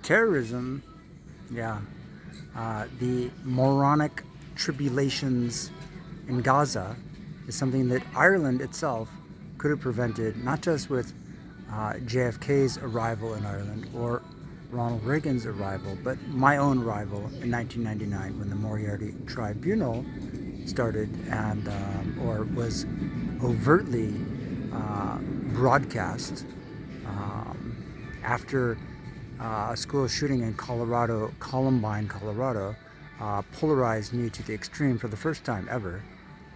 Terrorism, yeah. The moronic tribulations in Gaza is something that Ireland itself could have prevented, not just with JFK's arrival in Ireland or Ronald Reagan's arrival, but my own arrival in 1999 when the Moriarty Tribunal started and or was overtly broadcast after a school shooting in Colorado, Columbine, Colorado, polarized me to the extreme for the first time ever.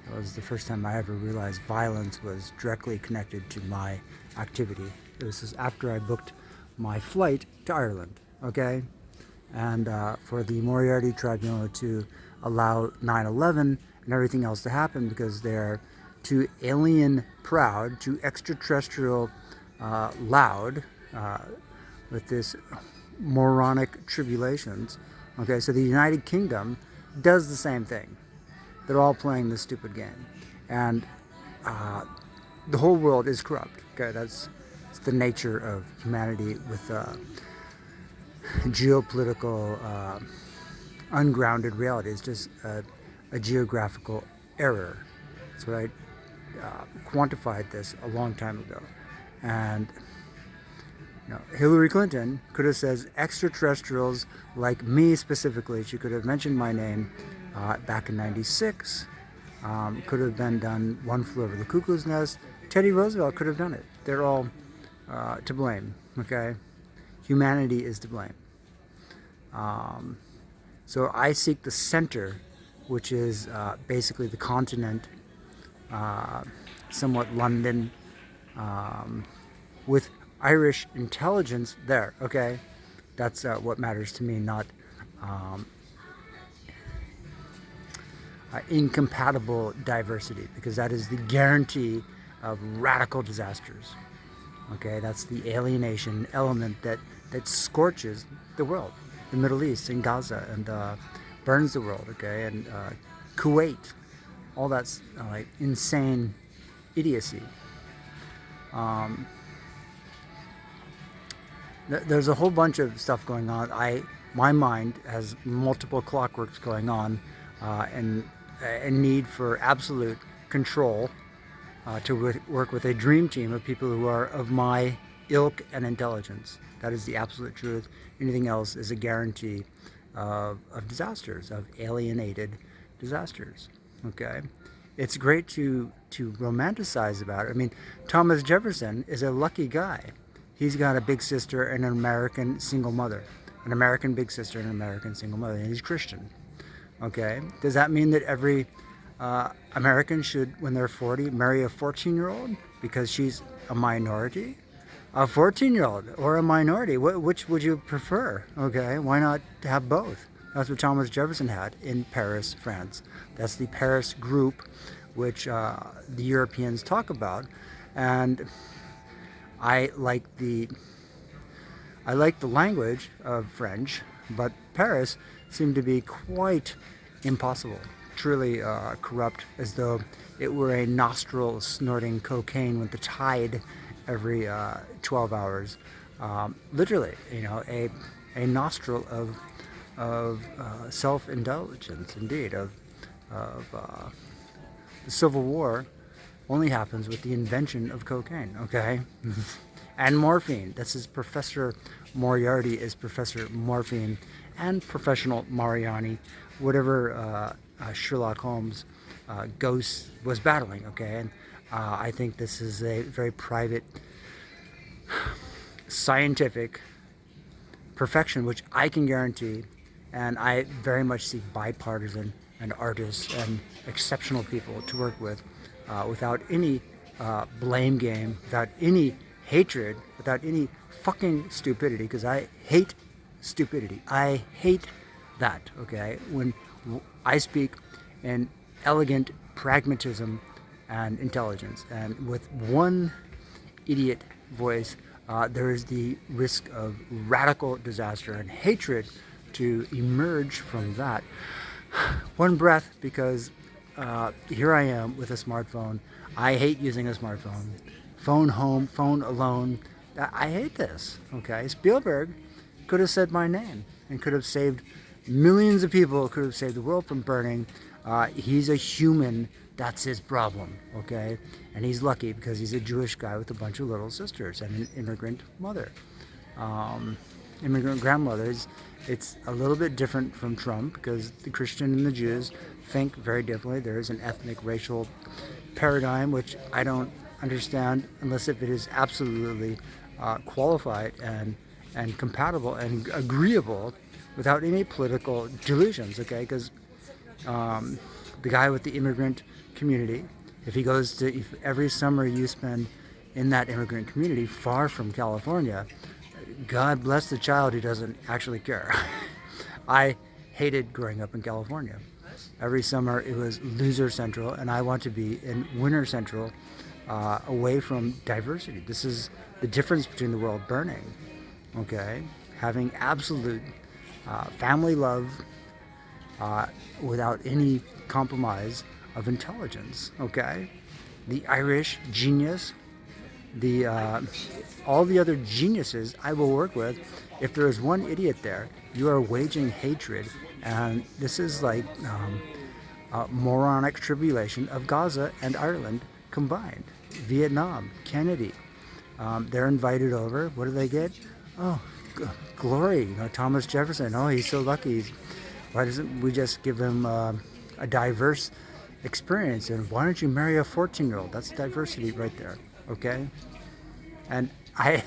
It was the first time I ever realized violence was directly connected to my activity. It was after I booked my flight to Ireland, okay? And for the Moriarty Tribunal to allow 9/11 and everything else to happen because they're too alien proud, too extraterrestrial loud with this moronic tribulations. Okay, so the United Kingdom does the same thing. They're all playing this stupid game. And the whole world is corrupt. Okay, that's the nature of humanity with geopolitical ungrounded reality. It's just a geographical error. That's what I quantified this a long time ago. And Hillary Clinton could have said extraterrestrials like me specifically. She could have mentioned my name back in '96. Could have been done. One Flew Over the Cuckoo's Nest. Teddy Roosevelt could have done it. They're all to blame. Okay, humanity is to blame. So I seek the center, which is basically the continent, somewhat London, with Irish intelligence there, okay? That's what matters to me, not incompatible diversity, because that is the guarantee of radical disasters, okay? That's the alienation element that scorches the world, the Middle East and Gaza, and burns the world, okay? And Kuwait, all that's like insane idiocy. There's a whole bunch of stuff going on. My mind has multiple clockworks going on, and a need for absolute control to work with a dream team of people who are of my ilk and intelligence. That is the absolute truth. Anything else is a guarantee of disasters, of alienated disasters. Okay, it's great to romanticize about it. I mean, Thomas Jefferson is a lucky guy. He's got a big sister and an American single mother. An American big sister and an American single mother. And he's Christian. Okay? Does that mean that every American should, when they're 40, marry a 14-year-old because she's a minority? A 14-year-old or a minority? Which would you prefer? Okay? Why not have both? That's what Thomas Jefferson had in Paris, France. That's the Paris group, which the Europeans talk about. And I like the language of French, but Paris seemed to be quite impossible, truly corrupt, as though it were a nostril snorting cocaine with the tide every 12 hours. Literally, a nostril of self-indulgence, indeed, of the Civil War only happens with the invention of cocaine, okay? And morphine. This is Professor Moriarty is Professor Morphine and Professional Mariani, whatever Sherlock Holmes ghost was battling, okay? And I think this is a very private, scientific perfection, which I can guarantee, and I very much seek bipartisan and artists and exceptional people to work with, without any blame game, without any hatred, without any fucking stupidity, because I hate stupidity. I hate that, okay? When I speak in elegant pragmatism and intelligence, and with one idiot voice, there is the risk of radical disaster and hatred to emerge from that. One breath, because here I am with a smartphone. I hate using a smartphone. Phone home, phone alone. I hate this. Okay, Spielberg could have said my name and could have saved millions of people, could have saved the world from burning. He's a human. That's his problem, okay? And he's lucky because he's a Jewish guy with a bunch of little sisters and an immigrant mother. Immigrant grandmothers. It's a little bit different from Trump because the Christian and the Jews think very differently. There is an ethnic racial paradigm which I don't understand unless if it is absolutely qualified and compatible and agreeable without any political delusions, okay? Because the guy with the immigrant community, if every summer you spend in that immigrant community far from California, God bless the child who doesn't actually care. I hated growing up in California. Every summer it was loser central, and I want to be in winner central, away from diversity. This is the difference between the world burning, okay? Having absolute family love without any compromise of intelligence, okay? The Irish genius, all the other geniuses I will work with. If there is one idiot there, you are waging hatred, and this is like moronic tribulation of Gaza and Ireland combined. Vietnam, Kennedy, they're invited over. What do they get? Oh, glory! Thomas Jefferson. Oh, he's so lucky. Why doesn't we just give him a diverse experience? And why don't you marry a 14-year-old? That's diversity right there. Okay, and I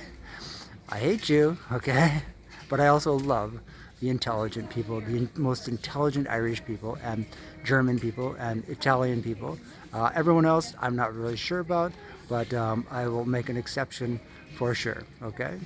hate you, okay, but I also love the intelligent people, the most intelligent Irish people and German people and Italian people. Everyone else I'm not really sure about, but I will make an exception for sure, okay?